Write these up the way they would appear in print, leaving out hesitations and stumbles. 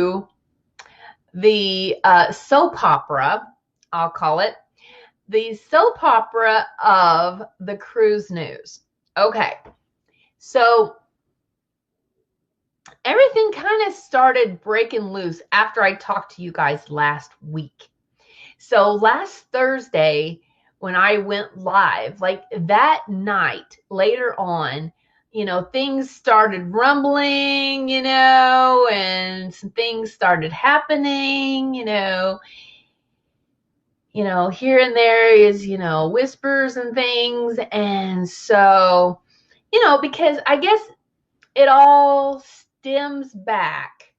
to the soap opera, I'll call it, the soap opera of the cruise news. Okay, so everything kind of started breaking loose after I talked to you guys last week. So last Thursday, when I went live, like that night, later on, things started rumbling, and some things started happening, here and there is, whispers and things. And so, because I guess it all stems back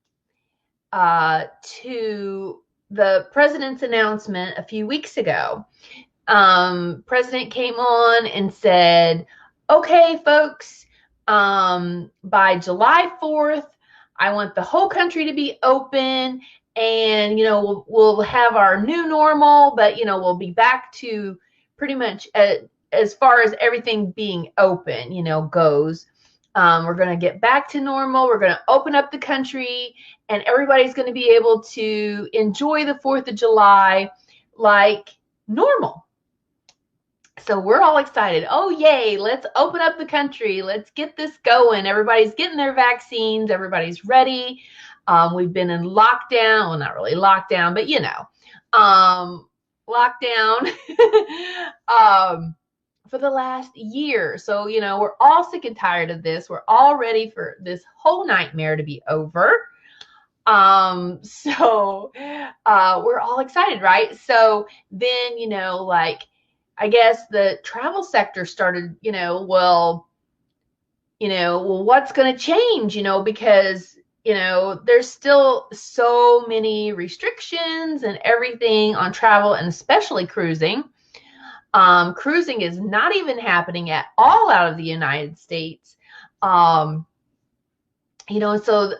to the president's announcement a few weeks ago. President came on and said, okay, folks, by July 4th, I want the whole country to be open, and, we'll have our new normal, but, we'll be back to pretty much as far as everything being open, goes. We're going to get back to normal. We're going to open up the country, and everybody's going to be able to enjoy the 4th of July like normal. So we're all excited. Oh, yay, let's open up the country. Let's get this going. Everybody's getting their vaccines. Everybody's ready. We've been in lockdown. Well, not really lockdown, but, lockdown for the last year. So, we're all sick and tired of this. We're all ready for this whole nightmare to be over. So we're all excited, right? So then, I guess the travel sector started, well, what's going to change, because, there's still so many restrictions and everything on travel, and especially cruising. Cruising is not even happening at all out of the United States. So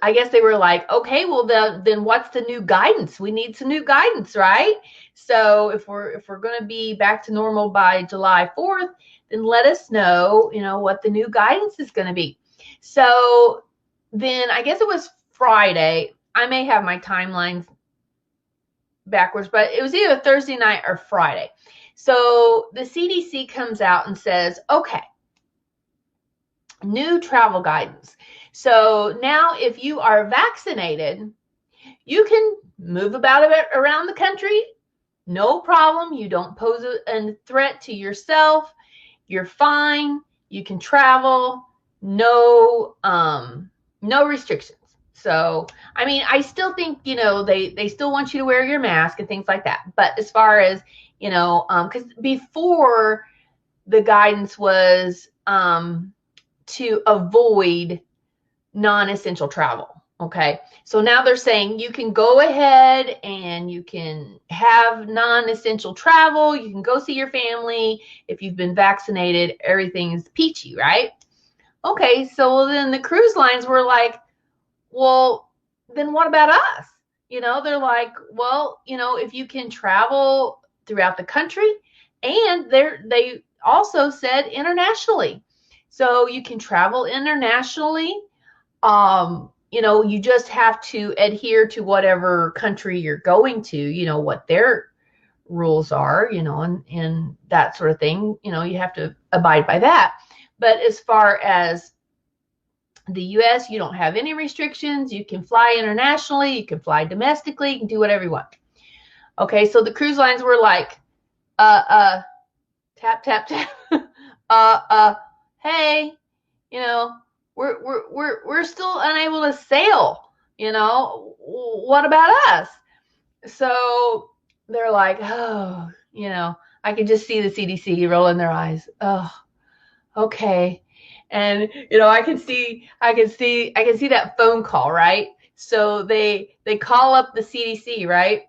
I guess they were like, okay, well, then what's the new guidance? We need some new guidance, right? So if we're going to be back to normal by July 4th, then let us know, what the new guidance is going to be. So then I guess it was Friday. I may have my timelines backwards, but it was either Thursday night or Friday. So the CDC comes out and says, okay, new travel guidance. So now if you are vaccinated, you can move about around the country. No problem. You don't pose a threat to yourself. You're fine. You can travel. No restrictions. So, I mean, I still think, they still want you to wear your mask and things like that. But as far as, because before the guidance was to avoid non-essential travel. Okay. So now they're saying you can go ahead and you can have non-essential travel. You can go see your family. If you've been vaccinated, everything's peachy, right? Okay. So then the cruise lines were like, well, then what about us? They're like, well, if you can travel throughout the country, and they also said internationally. So you can travel internationally. You just have to adhere to whatever country you're going to, what their rules are, and that sort of thing. You have to abide by that. But as far as the US, you don't have any restrictions. You can fly internationally. You can fly domestically. You can do whatever you want. Okay, so the cruise lines were like, tap, tap, tap. Hey, we're still unable to sail. What about us? So they're like, oh, I can just see the CDC rolling their eyes. Oh, okay. And I can see that phone call, right? So they call up the CDC, right?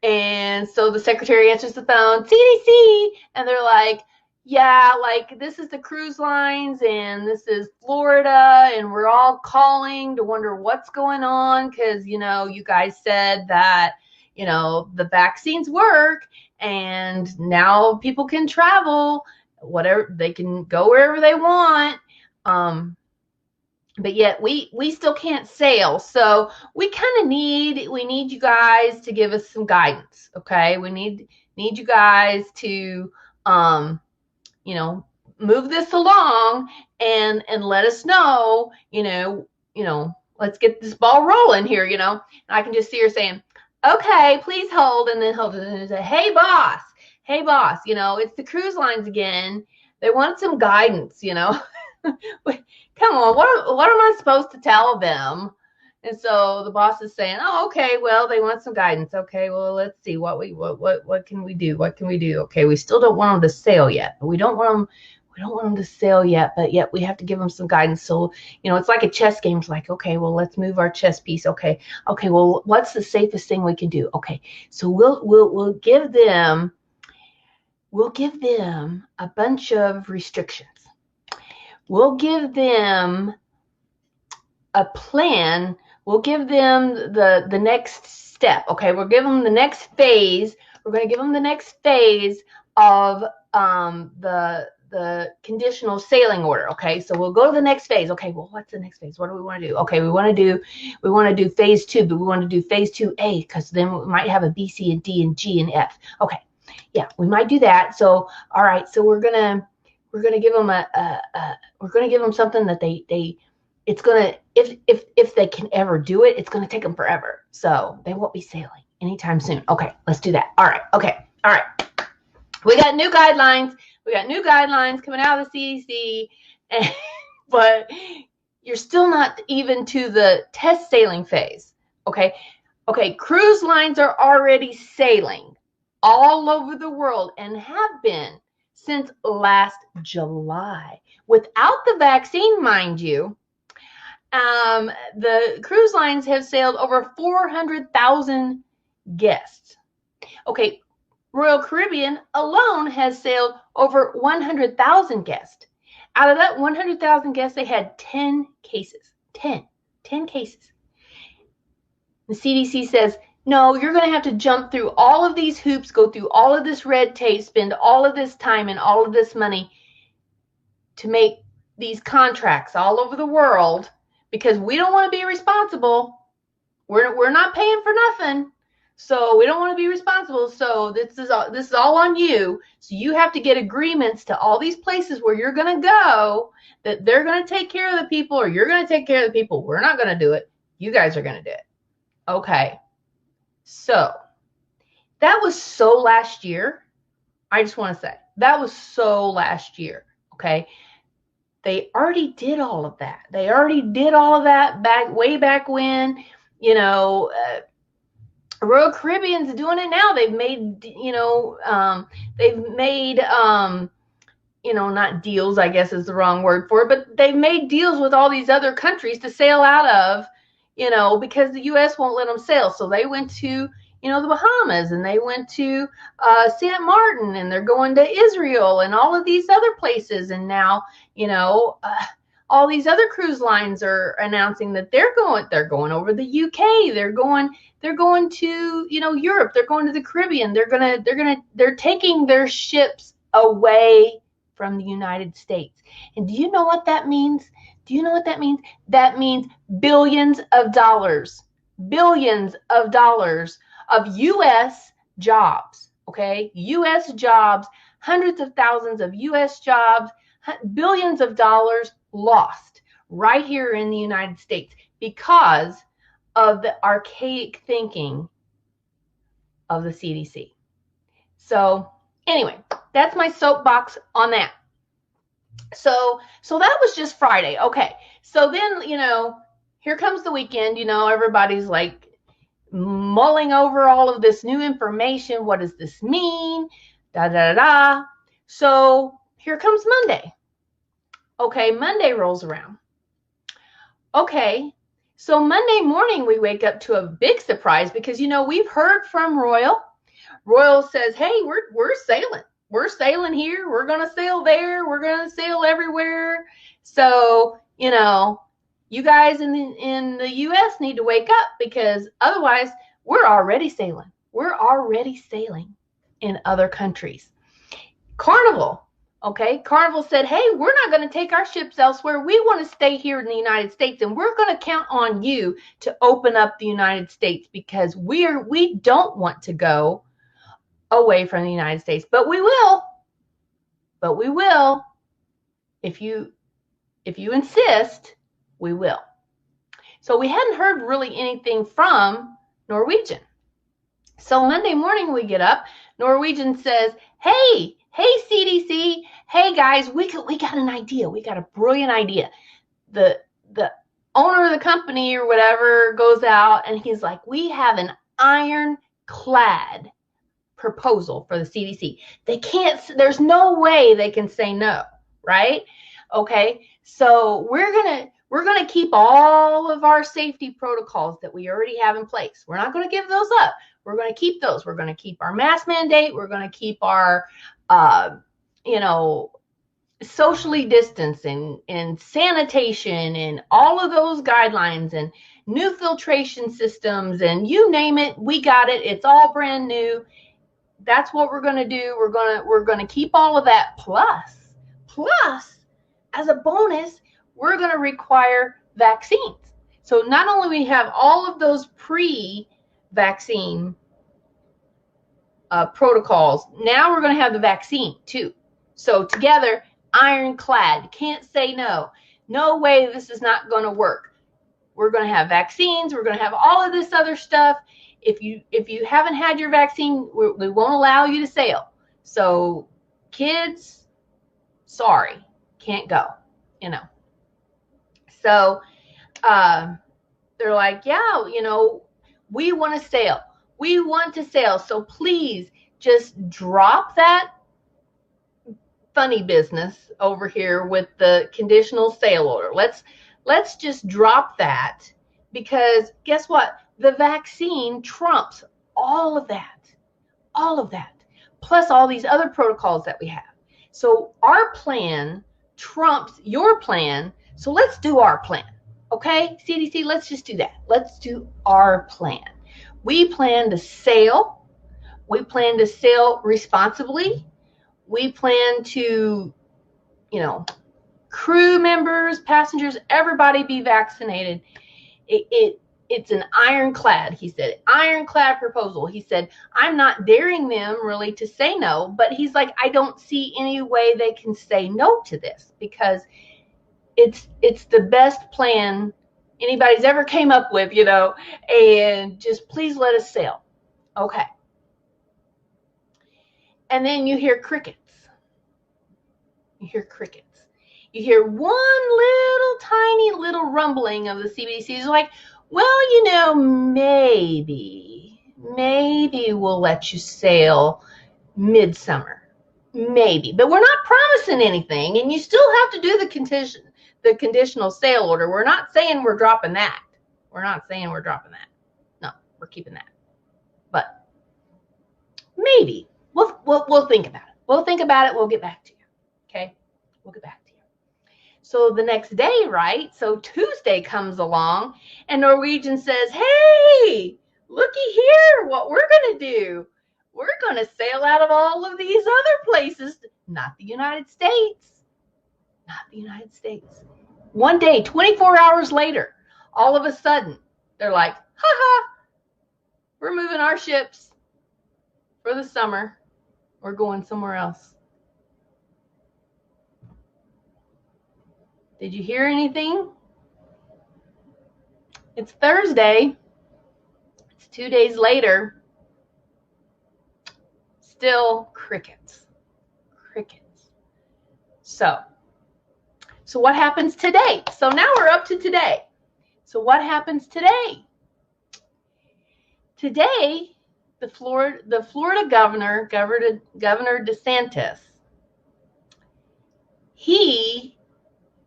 And so the secretary answers the phone, CDC, and they're like, yeah, like this is the cruise lines and this is Florida, and we're all calling to wonder what's going on because, you guys said that, the vaccines work and now people can travel, whatever, they can go wherever they want. but yet we still can't sail. So we kind of need you guys to give us some guidance. Okay, we need you guys to you know, move this along and let us know, let's get this ball rolling here. And I can just see her saying, okay, please hold, and then hold it and say, hey boss, it's the cruise lines again. They want some guidance. Come on, what am I supposed to tell them? And so the boss is saying, oh, okay, well, they want some guidance. Okay, well, let's see what can we do? What can we do? Okay, we still don't want them to sail yet. We don't want them to sail yet, but yet we have to give them some guidance. So, it's like a chess game. It's like, okay, well, let's move our chess piece. Okay, well, what's the safest thing we can do? Okay, so we'll give them a bunch of restrictions. We'll give them a plan. We'll give them the next step. Okay, we'll give them the next phase. We're going to give them the next phase of the conditional sailing order. Okay, so we'll go to the next phase. Okay, well, what's the next phase? What do we want to do? Okay, we want to do phase 2, but we want to do phase 2A because then we might have a B, C, and D, and G, and F. Okay, yeah, we might do that. So, all right, so we're gonna give them something that it's gonna, if they can ever do it, it's gonna take them forever. So they won't be sailing anytime soon. Okay, let's do that. All right. Okay. All right. We got new guidelines. Coming out of the CDC, but you're still not even to the test sailing phase. Okay. Cruise lines are already sailing all over the world and have been since last July without the vaccine, mind you. The cruise lines have sailed over 400,000 guests. Okay, Royal Caribbean alone has sailed over 100,000 guests. Out of that 100,000 guests, they had 10 cases. 10 cases. The CDC says, no, you're going to have to jump through all of these hoops, go through all of this red tape, spend all of this time and all of this money to make these contracts all over the world, because we don't want to be responsible. We're not paying for nothing. So we don't want to be responsible. So this is all on you. So you have to get agreements to all these places where you're going to go, that they're going to take care of the people, or you're going to take care of the people. We're not going to do it. You guys are going to do it. Okay. So that was so last year. I just want to say that was so last year. Okay. They already did all of that. Way back when, Royal Caribbean's doing it now. They've made, not deals, I guess is the wrong word for it, but they've made deals with all these other countries to sail out of, because the U.S. won't let them sail. So they went to, the Bahamas, and they went to St. Martin, and they're going to Israel and all of these other places. And now, all these other cruise lines are announcing that they're going over the UK. They're going to, Europe. They're going to the Caribbean. They're taking their ships away from the United States. And do you know what that means? That means billions of dollars of U.S. jobs. Okay, U.S. jobs, hundreds of thousands of U.S. jobs, billions of dollars lost right here in the United States because of the archaic thinking of the CDC. So anyway, that's my soapbox on that. So that was just Friday. Okay, so then, here comes the weekend. Everybody's like mulling over all of this new information. What does this mean? So here comes Monday. Okay, Monday rolls around. Okay, so Monday morning we wake up to a big surprise because, we've heard from Royal. Royal says, hey, we're sailing. We're sailing here. We're going to sail there. We're going to sail everywhere. So, you guys in the U.S. need to wake up, because otherwise we're already sailing. We're already sailing in other countries. Carnival Okay, Carnival said, hey, we're not going to take our ships elsewhere. We want to stay here in the United States, and we're going to count on you to open up the United States because we don't want to go away from the United States. But we will. But we will. If you insist, we will. So we hadn't heard really anything from Norwegian. So Monday morning we get up, Norwegian says, hey CDC, hey guys, we got an idea. We got a brilliant idea. The owner of the company or whatever goes out and he's like, we have an ironclad proposal for the CDC. There's no way they can say no, right? Okay, so we're gonna keep all of our safety protocols that we already have in place. We're not gonna give those up. We're gonna keep those. We're gonna keep our mask mandate. We're gonna keep our, socially distancing and sanitation and all of those guidelines and new filtration systems and you name it, we got it. It's all brand new. That's what we're going to do. We're going to keep all of that. Plus, as a bonus, we're going to require vaccines. So not only we have all of those pre-vaccine protocols, now we're going to have the vaccine too. So together, ironclad, can't say no. No way this is not going to work. We're going to have vaccines. We're going to have all of this other stuff. If you haven't had your vaccine, we won't allow you to sail. So kids, sorry, can't go, So they're like, yeah, we want to sail. We want to sail. So please just drop that funny business over here with the conditional sail order. Let's just drop that because guess what? The vaccine trumps all of that, plus all these other protocols that we have. So our plan trumps your plan. So let's do our plan. Okay, CDC, let's just do that. Let's do our plan. We plan to sail. We plan to sail responsibly. We plan to, crew members, passengers, everybody be vaccinated. It's an ironclad, he said, ironclad proposal. He said, I'm not daring them really to say no, but he's like, I don't see any way they can say no to this because it's the best plan anybody's ever came up with, and just please let us sail. Okay. And then you hear crickets. You hear one tiny little rumbling of the CBDC. It's like, well, maybe we'll let you sail midsummer. Maybe. But we're not promising anything, and you still have to do the conditional sail order. We're not saying we're dropping that. No, we're keeping that. But maybe. We'll think about it. We'll get back to you. Okay? We'll get back to you. So the next day, right? So Tuesday comes along and Norwegian says, hey, looky here, what we're going to do. We're going to sail out of all of these other places, not the United States. One day, 24 hours later, all of a sudden, they're like, we're moving our ships for the summer. We're going somewhere else. Did you hear anything? It's Thursday. It's 2 days later. Still crickets. So what happens today? So now we're up to today. So what happens today? Today, the Florida Governor DeSantis, he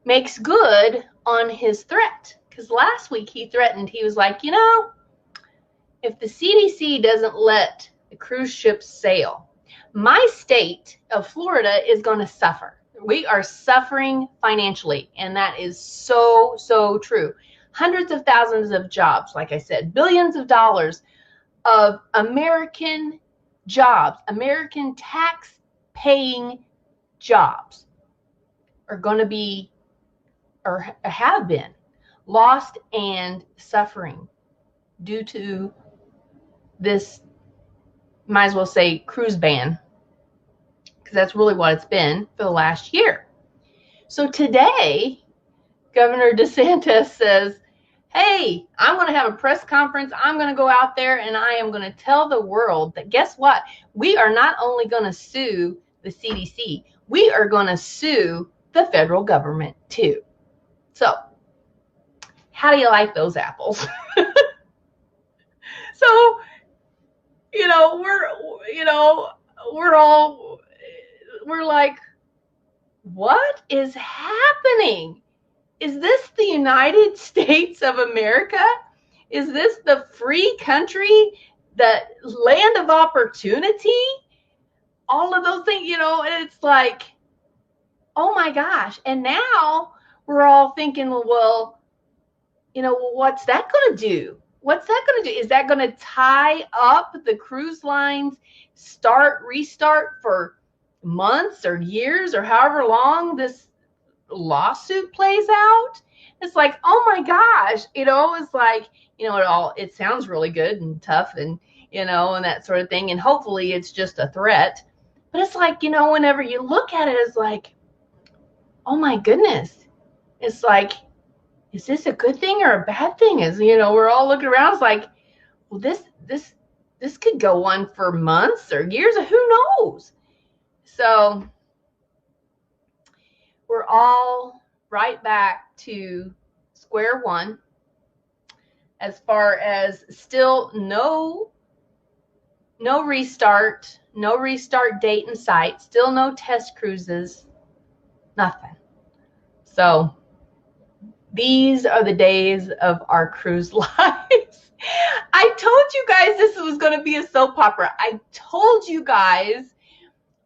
makes good on his threat. Because last week he threatened, he was like, if the CDC doesn't let the cruise ships sail, my state of Florida is going to suffer. We are suffering financially, and that is so, so true. Hundreds of thousands of jobs, like I said, billions of dollars of American jobs, American tax-paying jobs are going to be, or have been, lost and suffering due to this, might as well say, cruise ban, because that's really what it's been for the last year. So today, Governor DeSantis says, hey, I'm going to have a press conference. I'm going to go out there and I am going to tell the world that, guess what? We are not only going to sue the CDC, we are going to sue the federal government too. So, how do you like those apples? So, we're like, what is happening? Is this the United States of America? Is this the free country, the land of opportunity? All of those things, it's like, oh my gosh. And now we're all thinking, well, what's that going to do? What's that going to do? Is that going to tie up the cruise lines, restart for months or years or however long this lawsuit plays out? It's like, oh my gosh, it's like, it sounds really good and tough and, and that sort of thing. And hopefully it's just a threat. But it's like, whenever you look at it, it's like, oh my goodness. It's like, is this a good thing or a bad thing? We're all looking around. It's like, well, this could go on for months or years. Who knows? So we're all right back to square one as far as still no restart date in sight, still no test cruises, nothing. So these are the days of our cruise lives. I told you guys this was going to be a soap opera. I told you guys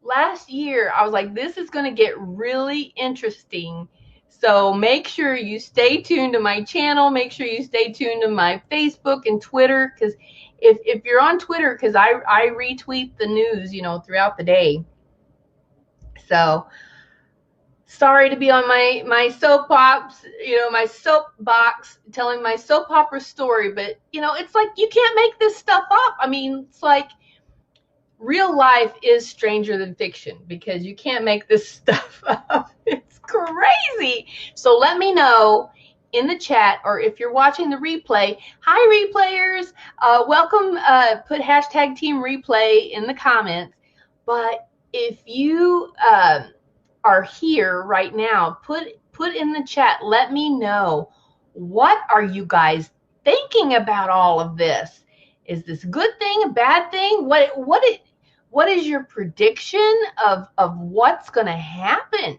last year, I was like, this is going to get really interesting. So make sure you stay tuned to my channel. Make sure you stay tuned to my Facebook and Twitter, because if you're on Twitter, because I retweet the news, throughout the day. So sorry to be on my soapbox, my soapbox, telling my soap opera story, but it's like, you can't make this stuff up. I mean, it's like, real life is stranger than fiction, because you can't make this stuff up. It's crazy. So let me know in the chat, or if you're watching the replay. Hi, replayers. Welcome. Put hashtag Team Replay in the comments. But if you are here right now, put in the chat. Let me know, what are you guys thinking about all of this? Is this a good thing, a bad thing? What is your prediction of what's going to happen?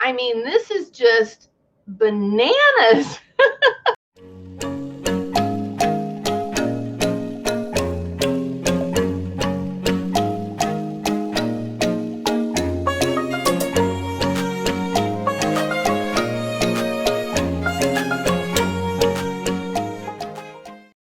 I mean, this is just bananas.